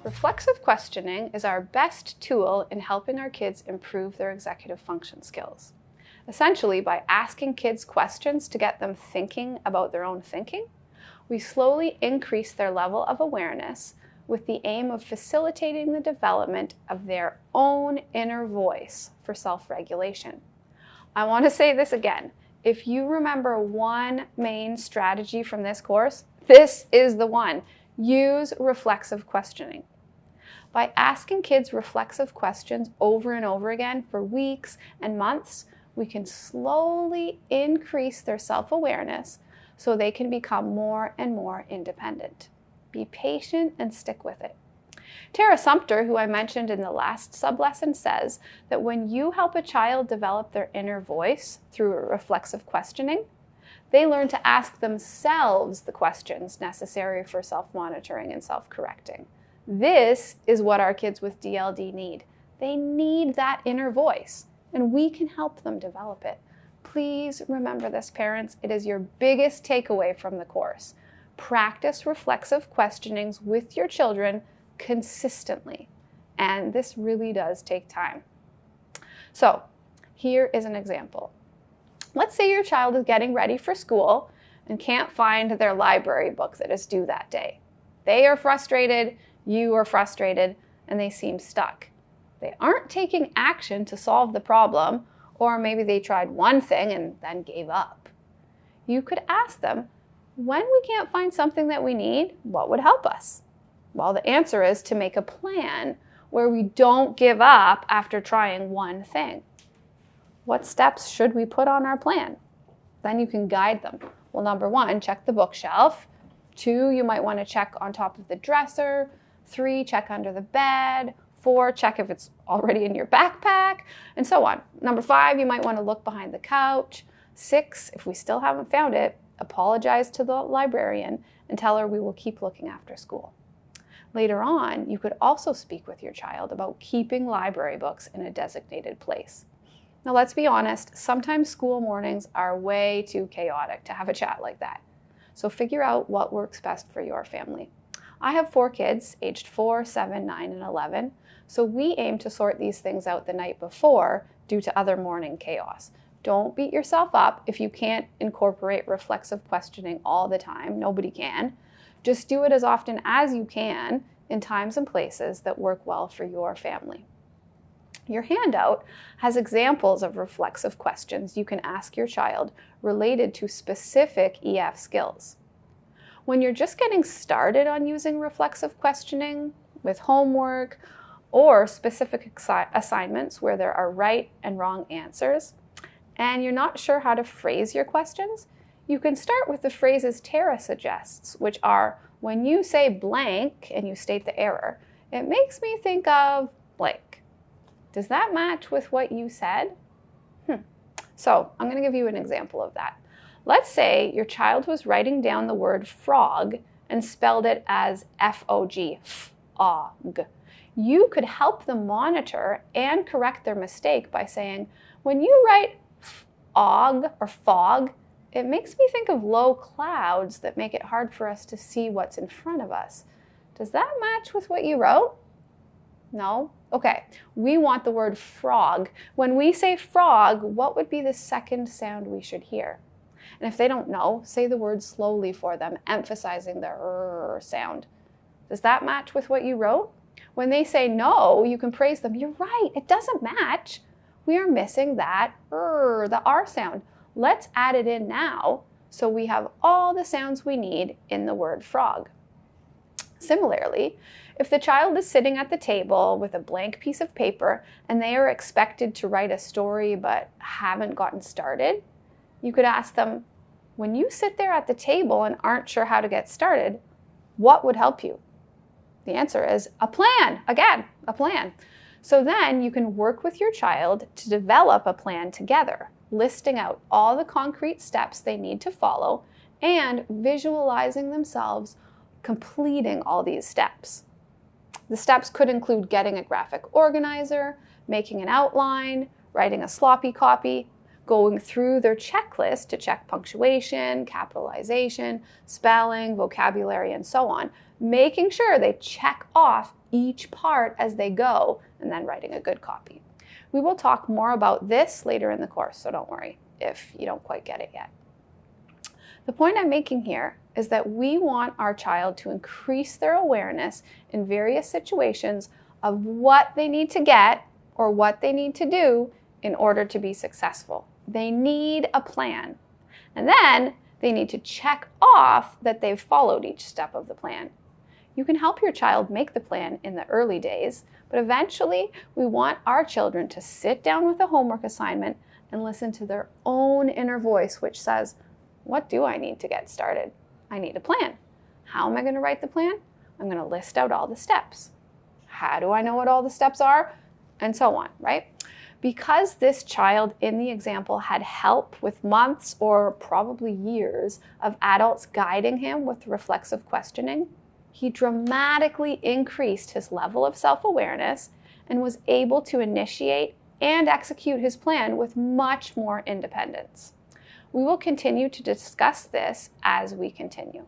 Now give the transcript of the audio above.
Reflexive questioning is our best tool in helping our kids improve their executive function skills. Essentially, by asking kids questions to get them thinking about their own thinking, we slowly increase their level of awareness with the aim of facilitating the development of their own inner voice for self-regulation. I want to say this again. If you remember one main strategy from this course, this is the one. Use reflexive questioning. By asking kids reflexive questions over and over again for weeks and months, we can slowly increase their self-awareness so they can become more and more independent. Be patient and stick with it. Tara Sumter, who I mentioned in the last sublesson, says that when you help a child develop their inner voice through reflexive questioning, they learn to ask themselves the questions necessary for self-monitoring and self-correcting. This is what our kids with DLD need. They need that inner voice, and we can help them develop it. Please remember this, parents. It is your biggest takeaway from the course. Practice reflexive questionings with your children consistently, and this really does take time. So, here is an example. Let's say your child is getting ready for school and can't find their library book that is due that day. They are frustrated, you are frustrated, and they seem stuck. They aren't taking action to solve the problem, or maybe they tried one thing and then gave up. You could ask them, when we can't find something that we need, what would help us? Well, the answer is to make a plan where we don't give up after trying one thing. What steps should we put on our plan? Then you can guide them. Well, number 1, check the bookshelf. 2, you might want to check on top of the dresser. 3, check under the bed. 4, check if it's already in your backpack, and so on. Number 5, you might want to look behind the couch. 6, if we still haven't found it, apologize to the librarian and tell her we will keep looking after school. Later on, you could also speak with your child about keeping library books in a designated place. Now, let's be honest, sometimes school mornings are way too chaotic to have a chat like that. So figure out what works best for your family. I have 4 kids, aged 4, 7, 9, and 11, so we aim to sort these things out the night before due to other morning chaos. Don't beat yourself up if you can't incorporate reflexive questioning all the time. Nobody can. Just do it as often as you can in times and places that work well for your family. Your handout has examples of reflexive questions you can ask your child related to specific EF skills. When you're just getting started on using reflexive questioning with homework or specific assignments where there are right and wrong answers, and you're not sure how to phrase your questions, you can start with the phrases Tara suggests, which are, when you say blank and you state the error, it makes me think of blank. Does that match with what you said? So I'm going to give you an example of that. Let's say your child was writing down the word frog and spelled it as F-O-G, f-og. You could help them monitor and correct their mistake by saying, when you write og or fog, it makes me think of low clouds that make it hard for us to see what's in front of us. Does that match with what you wrote? No? Okay, we want the word frog. When we say frog, what would be the second sound we should hear? And if they don't know, say the word slowly for them, emphasizing the r sound. Does that match with what you wrote? When they say no, you can praise them. You're right, it doesn't match. We are missing that r, the R sound. Let's add it in now so we have all the sounds we need in the word frog. Similarly, if the child is sitting at the table with a blank piece of paper and they are expected to write a story but haven't gotten started, you could ask them, when you sit there at the table and aren't sure how to get started, what would help you? The answer is a plan. Again, a plan. So then you can work with your child to develop a plan together, listing out all the concrete steps they need to follow and visualizing themselves completing all these steps. The steps could include getting a graphic organizer, making an outline, writing a sloppy copy, going through their checklist to check punctuation, capitalization, spelling, vocabulary, and so on, making sure they check off each part as they go and then writing a good copy. We will talk more about this later in the course, so don't worry if you don't quite get it yet. The point I'm making here is that we want our child to increase their awareness in various situations of what they need to get or what they need to do in order to be successful. They need a plan. And then they need to check off that they've followed each step of the plan. You can help your child make the plan in the early days, but eventually we want our children to sit down with a homework assignment and listen to their own inner voice, which says, what do I need to get started? I need a plan. How am I going to write the plan? I'm going to list out all the steps. How do I know what all the steps are? And so on, right? Because this child in the example had help with months or probably years of adults guiding him with reflexive questioning, he dramatically increased his level of self-awareness and was able to initiate and execute his plan with much more independence. We will continue to discuss this as we continue.